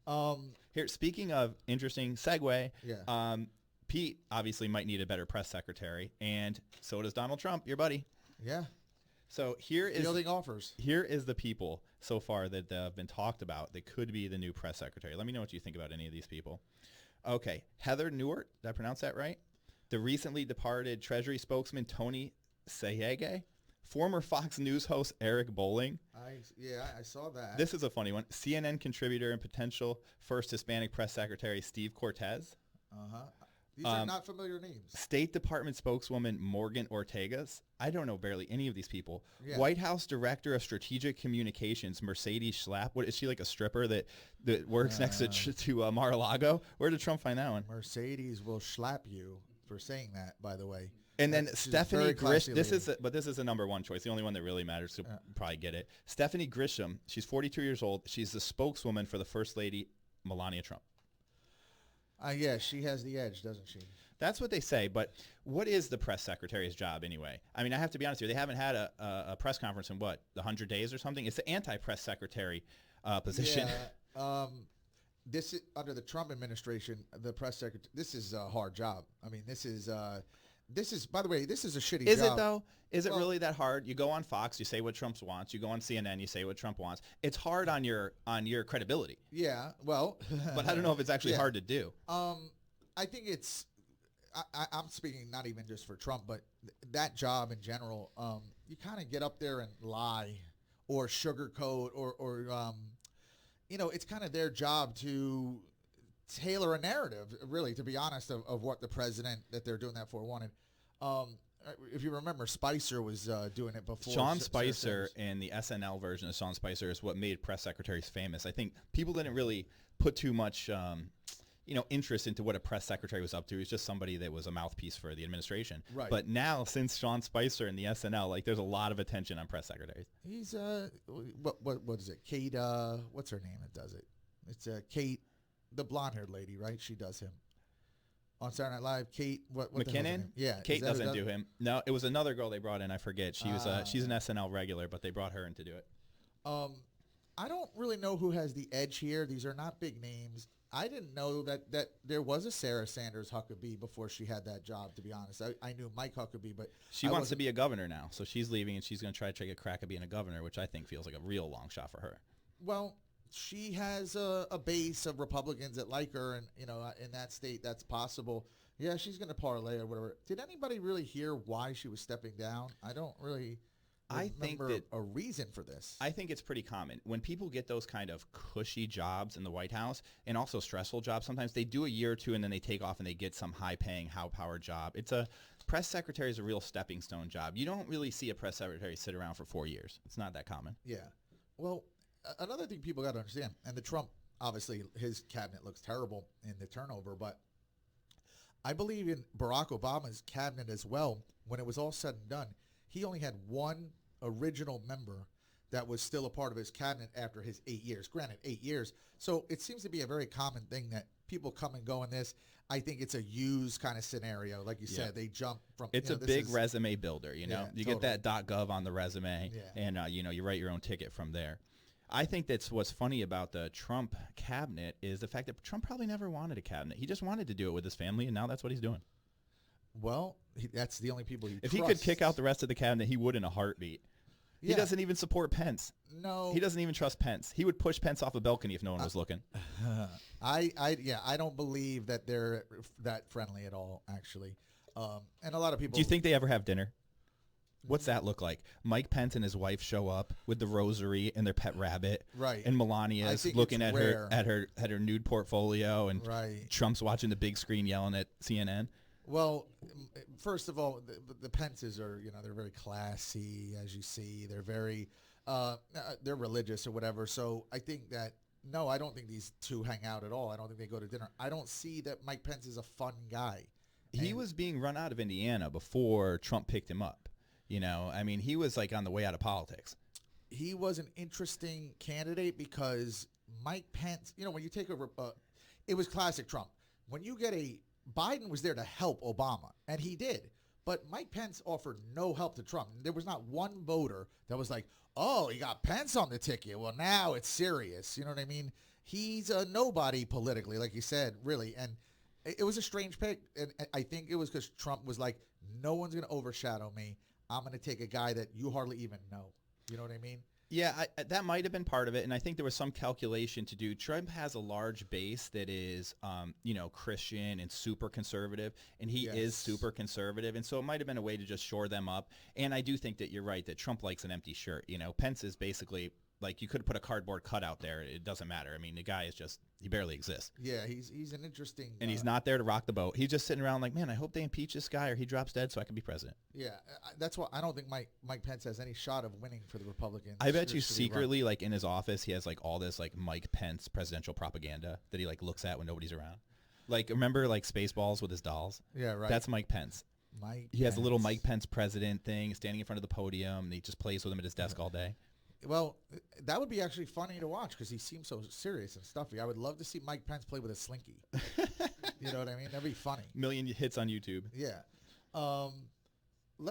Here, speaking of interesting segue, Yeah. Pete obviously might need a better press secretary, and so does Donald Trump, your buddy. Yeah. So here is Fielding offers. Here is the people so far that have been talked about that could be the new press secretary. Let me know what you think about any of these people. Okay, Heather Nauert, did I pronounce that right? The recently departed Treasury spokesman Tony Sayege, former Fox News host Eric Bolling. I saw that. This is a funny one. CNN contributor and potential first Hispanic press secretary Steve Cortez. These are not familiar names. State Department spokeswoman Morgan Ortegas. I don't know barely any of these people. Yeah. White House Director of Strategic Communications Mercedes Schlapp. What is she, like a stripper that works next to Mar-a-Lago? Where did Trump find that one? Mercedes will slap you for saying that, by the way. And then Stephanie Grisham. This is a number one choice, the only one that really matters. So probably get it. Stephanie Grisham. She's 42 years old. She's the spokeswoman for the First Lady Melania Trump. Yeah, she has the edge, doesn't she? That's what they say, but what is the press secretary's job anyway? I mean, I have to be honest with you. They haven't had a press conference in, 100 days or something? It's the anti-press secretary position. Yeah, this is, under the Trump administration, the press secretary, this is a hard job. I mean, this is, by the way, this is a shitty job. Is it, though? Is it really that hard? You go on Fox, you say what Trump wants. You go on CNN, you say what Trump wants. It's hard on your credibility. Yeah, well. But I don't know if it's actually hard to do. I think it's, I'm speaking not even just for Trump, but that job in general, you kind of get up there and lie or sugarcoat or it's kind of their job to tailor a narrative, really, to be honest, of what the president that they're doing that for wanted. If you remember, Spicer was doing it before. Sean Spicer and the SNL version of Sean Spicer is what made press secretaries famous. I think people didn't really put too much interest into what a press secretary was up to. He was just somebody that was a mouthpiece for the administration. Right. But now, since Sean Spicer and the SNL, like, there's a lot of attention on press secretaries. He's what is it? Kate, what's her name that does it? It's Kate, the blonde-haired lady, right? She does him on Saturday Night Live. Kate, what McKinnon? Yeah, Kate doesn't do him. No, it was another girl they brought in. I forget. She was she's an SNL regular, but they brought her in to do it. I don't really know who has the edge here. These are not big names. I didn't know that there was a Sarah Sanders Huckabee before she had that job, to be honest. I knew Mike Huckabee, but she wants to be a governor now, so she's leaving, and she's going to try to take a crack at being a governor, which I think feels like a real long shot for her. Well, she has a base of Republicans that like her, and in that state, that's possible. Yeah, she's going to parlay or whatever. Did anybody really hear why she was stepping down? I don't really remember a reason for this. I think it's pretty common. When people get those kind of cushy jobs in the White House, and also stressful jobs, sometimes they do a year or two and then they take off and they get some high-paying, high-powered job. Press secretary is a real stepping stone job. You don't really see a press secretary sit around for 4 years. It's not that common. Yeah. Well, another thing people got to understand, and the Trump, obviously, his cabinet looks terrible in the turnover, but I believe in Barack Obama's cabinet as well. When it was all said and done, he only had one original member that was still a part of his cabinet after his 8 years. Granted, 8 years. So it seems to be a very common thing that people come and go in this. I think it's a use kind of scenario. Like you said, they jump from... It's a big resume builder, you know. You totally get that .gov on the resume, and, you write your own ticket from there. I think that's what's funny about the Trump cabinet is the fact that Trump probably never wanted a cabinet. He just wanted to do it with his family, and now that's what he's doing. Well, that's the only people he If trusts. he could kick out the rest of the cabinet, he would in a heartbeat. He doesn't even support Pence. No. He doesn't even trust Pence. He would push Pence off a balcony if no one was looking. I don't believe that they're that friendly at all, actually. And a lot of people... Do you think they ever have dinner? What's that look like? Mike Pence and his wife show up with the rosary and their pet rabbit. Right. And Melania's looking at her nude portfolio, and Trump's watching the big screen yelling at CNN. Well, first of all, the Pences are, they're very classy, as you see. They're very, they're religious or whatever. So I think that, no, I don't think these two hang out at all. I don't think they go to dinner. I don't see that Mike Pence is a fun guy. He was being run out of Indiana before Trump picked him up. I mean, he was like on the way out of politics. He was an interesting candidate because Mike Pence, when you take over, it was classic Trump. When you get Biden was there to help Obama, and he did. But Mike Pence offered no help to Trump. There was not one voter that was like, oh, he got Pence on the ticket. Well, now it's serious. You know what I mean? he's a nobody politically, like you said, really. And it was a strange pick. And I think it was because Trump was like, no one's going to overshadow me. I'm going to take a guy that you hardly even know. You know what I mean? Yeah, that might have been part of it, and I think there was some calculation to do. Trump has a large base that is, Christian and super conservative, and he is super conservative, and so it might have been a way to just shore them up. And I do think that you're right that Trump likes an empty shirt. Pence is basically like you could have put a cardboard cutout there. It doesn't matter. I mean, the guy is just he barely exists. Yeah, he's an interesting. And he's not there to rock the boat. He's just sitting around like, man, I hope they impeach this guy or he drops dead so I can be president. Yeah, that's why I don't think Mike Pence has any shot of winning for the Republicans. I bet you secretly, like in his office, he has like all this like Mike Pence presidential propaganda that he like looks at when nobody's around. Like remember like Spaceballs with his dolls? Yeah, right. That's Mike Pence. He has a little Mike Pence president thing standing in front of the podium. And he just plays with him at his desk all day. Well, that would be actually funny to watch because he seems so serious and stuffy. I would love to see Mike Pence play with a slinky. You know what I mean? That'd be funny. Million hits on YouTube. Yeah.